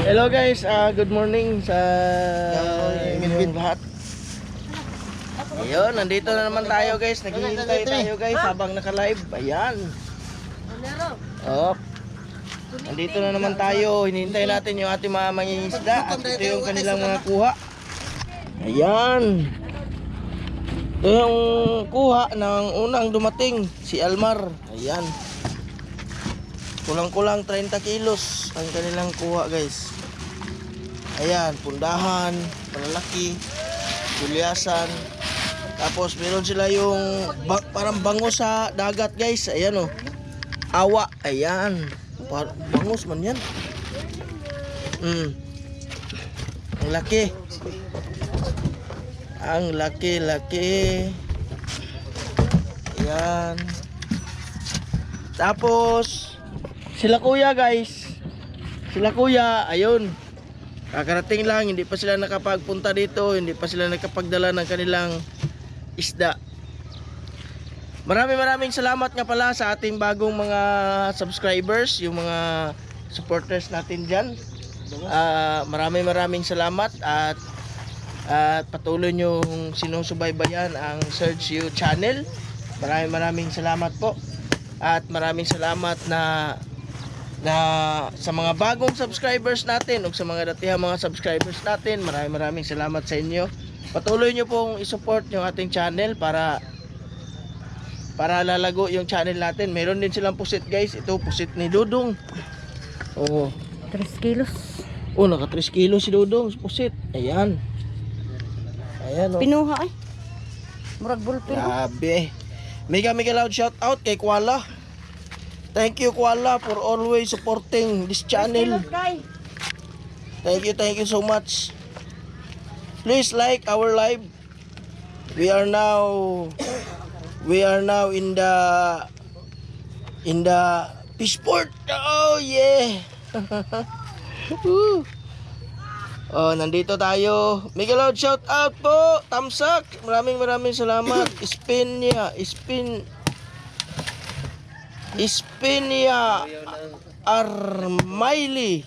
Hello guys, good morning sa inyong lahat. Ayun, nandito na naman tayo guys. Naghihintay tayo guys habang naka-live. Ayan. Oh. Nandito na naman tayo. Hinihintay natin yung ating mga mangingisda at ito yung kanilang mga kuha. Ayan. Ito yung kuha ng unang dumating, si Almar. Ayan. Kulang-kulang 30 kilos ang kanilang kuha guys. Ayan, pundahan, malalaki, gulyasan. Tapos meron sila yung parang bango sa dagat guys. Ayan oh. Awa, ayan. Bangus man yan. Ang laki. Ang laki-laki. Ayan. Tapos sila kuya guys. Sila kuya, ayun. Kakarating lang, hindi pa sila nakapagpunta dito, hindi pa sila nakapagdala ng kanilang isda. Maraming salamat nga pala sa ating bagong mga subscribers, yung mga supporters natin dyan. Maraming salamat at patuloy nyong sinusubaybayan ang Search You channel. Maraming salamat po. At maraming salamat na sa mga bagong subscribers natin o sa mga datihang mga subscribers natin. Maraming salamat sa inyo. Patuloy nyo pong isupport yung ating channel para lalago yung channel natin. Meron din silang pusit guys. Ito pusit ni Dudong. Oh, 3 kilos. oh, naka 3 kilos si Dudong pusit. Ayan. Ayan oh. Pinuha ay. Murag bulpin. Grabe. Mega loud shout out kay Kuala. Thank you Kuala for always supporting this channel. Thank you so much. Please like our live. We are now in the fishport. Oh yeah. Oh, nandito tayo. Mega loud shout out po. Tamsak. Maraming salamat. Ispinia Armaili.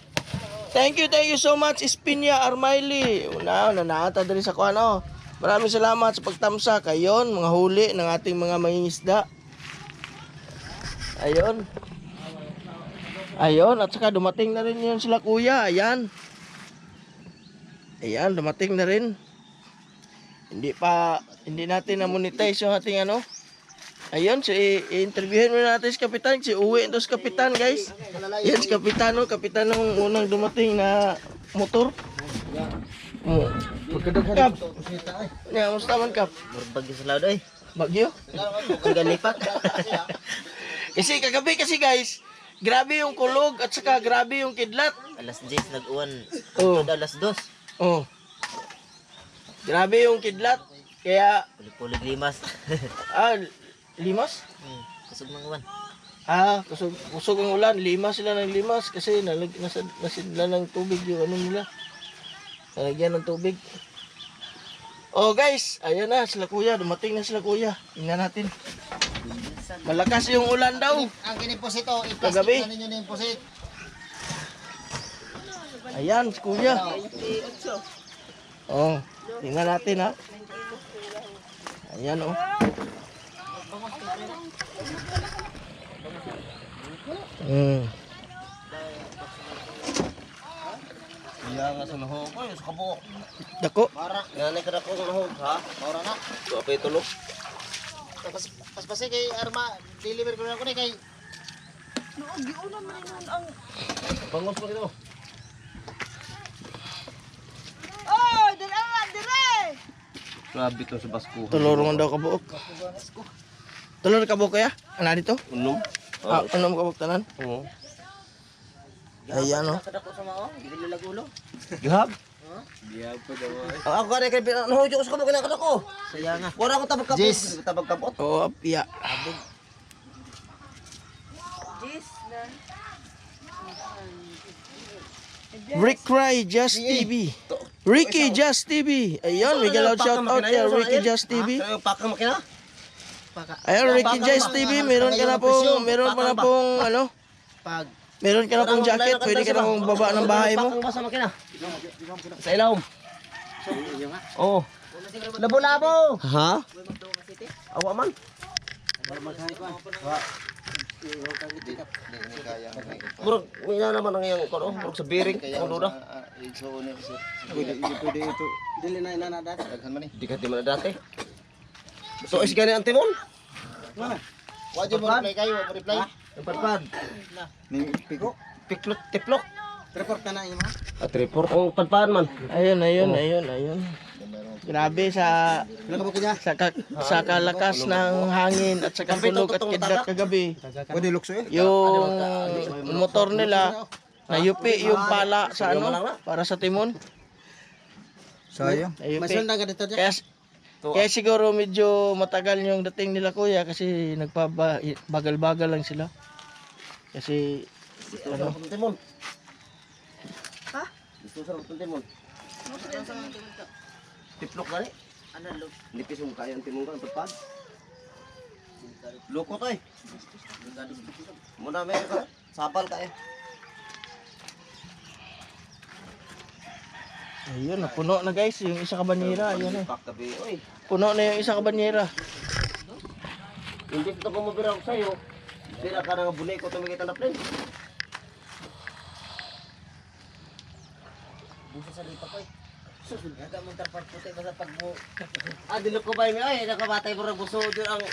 Thank you so much Ispinia Armaili. Nanata diri sa kuan oh. Maraming salamat sa pagtamsak. Ayun, mga huli ng ating mga mangingisda. Ayun. Ayun, at saka dumating na rin yun sila kuya. Ayan. Ayan, dumating na rin. Hindi natin na-monetize yung ating ano. Ayun, i-interviewin muna natin si Kapitan. Si uwi ito si Kapitan, guys. Yan si Kapitan, no? Kapitan ng unang dumating na motor. Kap. Ya, musta man Kap? Bagyo sa laod ay. Bagyo? Kagalipat. Kasi kagabi kasi guys, grabe yung kulog at saka grabe yung kidlat. Alas 10 nag-uwan. Oh. Alas 2. Oh. Grabe yung kidlat. Kaya Kulig-kulig limas. Limas? Kusog ng uwan. Kusog ang ulan. Limas sila ng limas kasi nasidla ng tubig yung ano nila. Nalagyan ng tubig. Oh guys, ayan na sila kuya. Dumating na sila kuya. Tingnan natin. Malakas yung ulan daw. Ang kiniposit o, Kagabi. iplastik na ninyo na yung posit. Ayan, si kuya. Oh, tingnan natin ha. Ayan oh. Iya nga sa nahog ko, yung sa kabuk. Dako. Mara, ganay ka na ko sa nahog ha? Mara na. Ito pa itulog. Pas kay Arma, deliver ko na ako ni kay... Giunan man nun ang... Bangos mo dito. Oh, dire. Grabe to sa Basko. Tulurungan daw kabuok. Tulur kabuok kaya? Ano dito? Unom? Unom kabuok tanan? Oo. Ayan oh. Kadako sa mao, gili lagulo. Gihab? Biyag pa daw. Ako kare kay nahujo ko sa kabuok na kadako. Saya nga. Wala ko tabag kapot. Tabag kapot. Oh, iya. Rick Cry Just TV. Ricky Just TV. Ayun, may galaw shout out kay Ricky Just TV. Pakang makina? Ayun, Ricky Just TV, meron pa na pong ano? Pag Meron ka na pong jacket, pwede ka na pong baba ng bahay mo. Ang sa makina. Sa ilawom. Oo. Labo-labo. Ha? Awa man. Murag, may na naman ang iyang kono. Murag sa bearing. Kono na. Pwede ito. Dili na inana dati. Di ka di man na dati. So, is gani ang timon? Wajib mo reply kayo, mo reply. Ang padpad. Ning piko. Piklot, tiplok. Report na imo. At report. Ang padpaan man. Ayun. Grabe sa sa kalakas ng hangin at sa tunog at kidlat kagabi. Pwede lukso eh. Yung motor nila nayupi yung pala sa ano para sa timon. Sayang. Nayupi. Masundan ka dito. Kaya siguro medyo matagal yung dating nila kuya kasi nagpabagal-bagal lang sila. Kasi Ano? Timon. Ha? Gusto sa timon. Tiplok gani. Ano lo? Nipis yung kaya ang timon ka ang padpad. Loko to eh. Muna may ka. Sapal ka eh. ayun, napuno na guys yung isa ka banyera, ayun eh. Pagkabi, oy. Puno na yung isa ka banyera. Hindi ito ko mabira ko sa'yo. Bira ka na nga bunay ko tumigit na plane. Busa sa lipa ko eh. Naga mong tarpat puti basta pag mo. Dilok ko ba yung ay nakabatay mo rin buso dyan ang.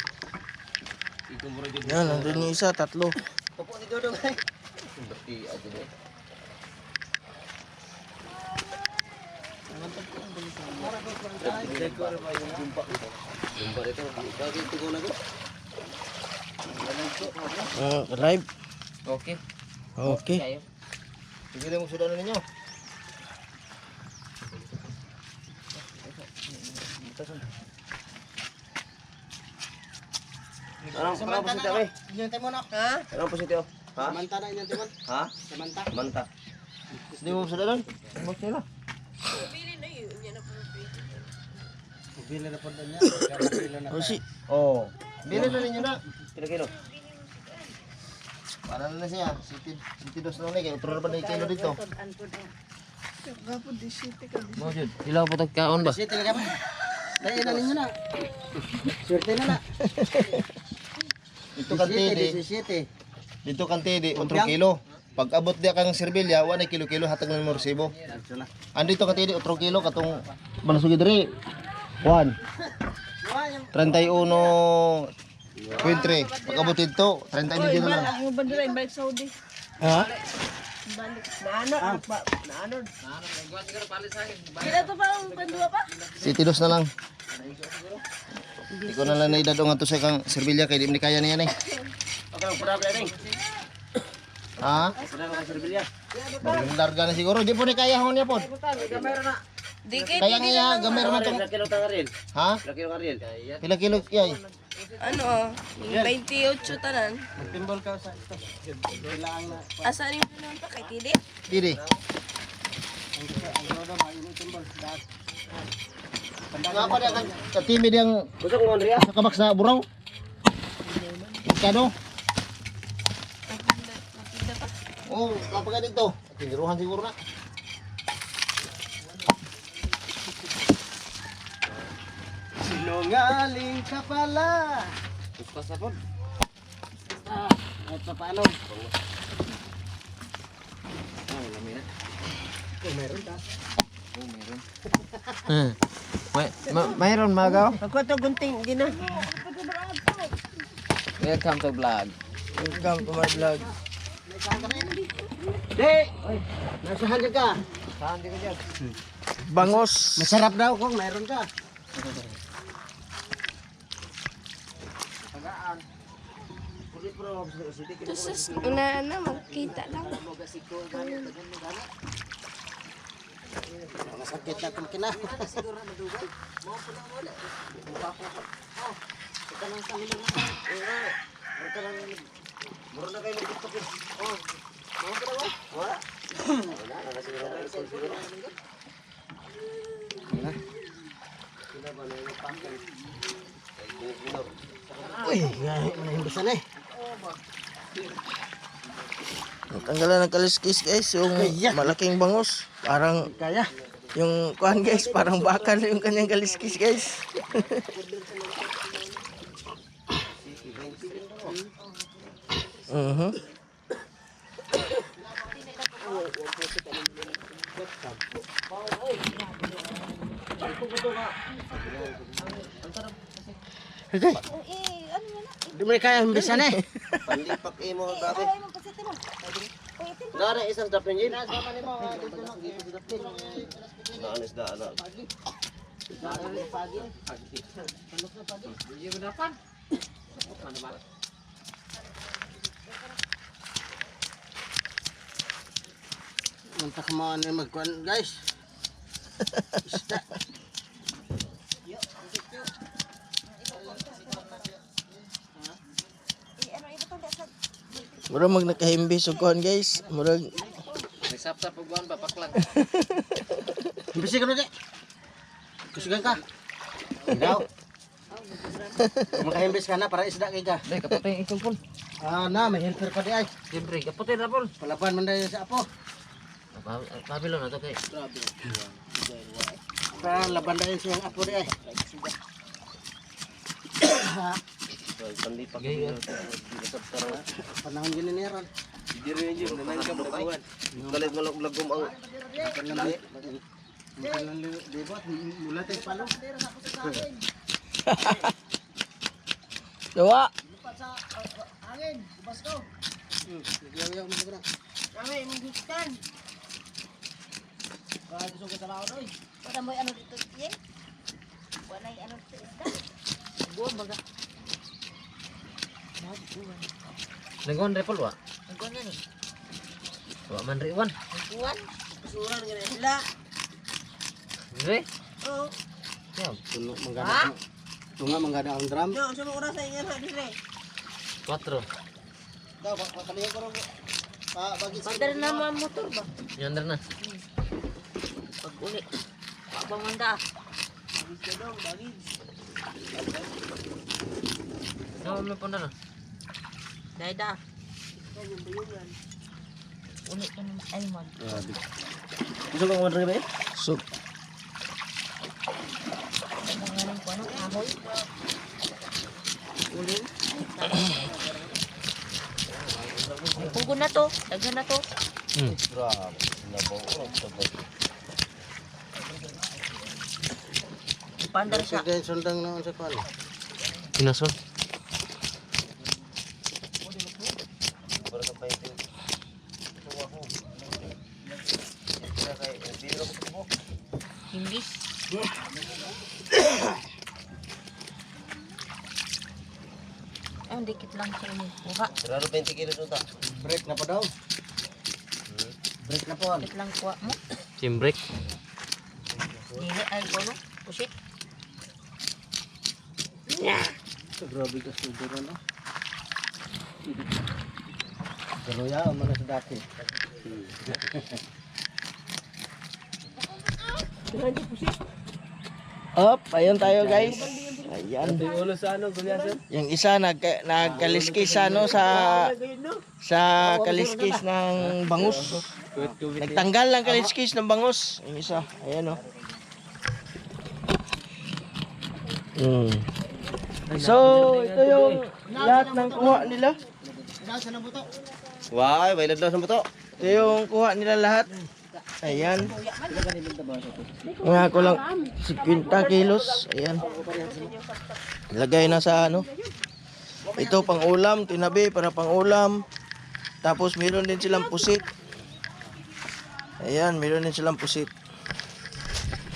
Ito mo rin dyan. Yan, nandun yung isa, tatlo. Kapo ni Dodong ay. Berti aja deh. Jumpa itu, bagi itu guna ko. Live. Oke. Okay. Sige mo sudah ninyo. Anong positibo eh? Yung timon na. Anong positibo? Ha? Samanta na yung timon. Ha? Samanta. Manta. Hindi mo sudah doon? Bos nila. Bili na po doon niya. O si, Oh. Bili na ninyo na. Kilo-kilo. Para na siya. 72 na ulit. Utro na pa na kilo dito. Mo jud. Ilaw po tagkaon ba? Sige talaga ba? Dahil na ninyo na. Swerte na na. Dito kan tidi. 17. Dito kan tidi. Utro kilo. Pag abot dia kang serbilya, wala kilo-kilo hatag na mo resibo. Andito kan tidi. Utro kilo katong malasugid diri. 1. 31. 23. Pag abot dito, 31 dito na. Ang bandera balik Saudi. ha? Balik. Naano? Kila to pa ang pandua pa? Sitilos na lang. Hindi ko na lang naidado nga to sa kang serbilya kay di mo kaya niya eh. Ha? Larga na siguro. Di po ni kaya hon niya po. Di kay Kaya nga gamay naman tong. Ha? Pila kilo yay? ano, 28 tanan. Timbol ka sa ito. Kailangan na. Asa ni mo pa kay Tidi? Didi. Ang rodo maayong timbol. Dahil. Nga pa niya ka timid yang nakabak sa buraw. Kano? Oh, kapag dito. Tiniruhan siguro na. Sinungaling ka pala. Puspas na po. At paano? Meron ka. Mayroon magaw. Ako to gunting din na. Welcome to vlog. Welcome to my vlog. Di! Nasahan ka. Saan di ko dyan? Bangos. Masarap daw kung meron ka. Sus, una na magkita lang. Masakit na kung kina. Muro na kayo mag-tiktok eh. Oh. Mga ka na ba? Wala. Wala. Nakasiguro na kayo siguro. Wala. Sila ba na yung pangkal? Uy, ngayon na yung busan eh. Tanggalan ng kaliskis guys, yung malaking bangus. Parang Kaya. yung kuhan guys, parang bakal yung kanyang kaliskis guys. Mhm. Okay. Di mo kaya ang bisan eh. Panlipak mo dati. Nara isang drop ninyo. Naanis da ana. Manta ka mo ano magkuhan guys. Isda. Murag mag nakahimbis og kuhan guys. Murag Nagsap-sap og buwan ba paklang. Bisi ka na di. Kusugan ka. Ikaw. Makahimbis ka na para isda kay ka. Dai kapatay isang pon. Ah na, may helper pa di ay. Siyempre kapatay na pon. Palaban man dahil sa apo. Pabilon na to kay. Para laban dahil sa apo di ay. Panlipak. Panahon gini ni ron. Diri yun nanay ka baguan. Galit mo lagom ang Dibot, mula tayo palo. dawa. Angin, bubas ko. Nagyaw-yaw mo siguro. Kami, munggutan. Bakit gusto ko sa laon, oy? Wala mo ano dito, ye? Wala yung ano dito, isda. Buwan baga. Nanggon repol wa. Nagkuhan yan eh. Wa man riwan. Nagkuhan. Kasuran nga rin sila. Dire. Oo. Ya, Tulo manggana. Tunga manggana ang drum. Yo, sa mga oras sa inyo na dire. 4. Daw, pakalihan ko rin. Bagi sa Padar na mga motor ba? Yonder na. Pag uli. Pag manda. No, may pon na. Dayda. Uli ka ng almond. Gusto ko man rin So, Nangalan ko ano? Ahoy. Uling. Pugo na to. Daghan na to. Grabe. Labaw. Pandar siya. Sige, sundang noon sa kwan. Pinason. Hindi. Ang dikit lang sa inyo. Kuha. Raro 20 kilos uta. Break na pa daw. Break na po. Dikit lang kuha mo. Simbrek. Dili ay kono. Pusit. Grabe ka suduro no. Pero ya, mana sa dati. up, ayun tayo guys. Ayan. Yung isa nagkaliskis ano sa kaliskis ng bangus. Nagtanggal ng kaliskis ng bangus. Yung isa, ayan oh. So, ito yung lahat ng kuha nila. Nasa na buto. Why, may ladlaw sa buto. Ito yung kuha nila lahat. Ayan. Mga ko lang 50 kilos. Ayan. Lagay na sa ano. Ito pang ulam, tinabi para pang ulam. Tapos meron din silang pusit. Ayan, meron din silang pusit.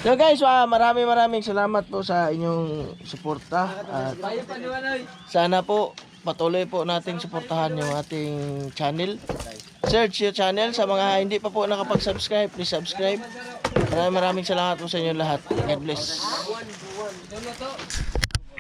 So guys, maraming salamat po sa inyong suporta. At sana po patuloy po nating suportahan yung ating channel. Search your channel. Sa mga hindi pa po nakapag-subscribe, please subscribe. Maraming salamat po sa inyo lahat. God bless.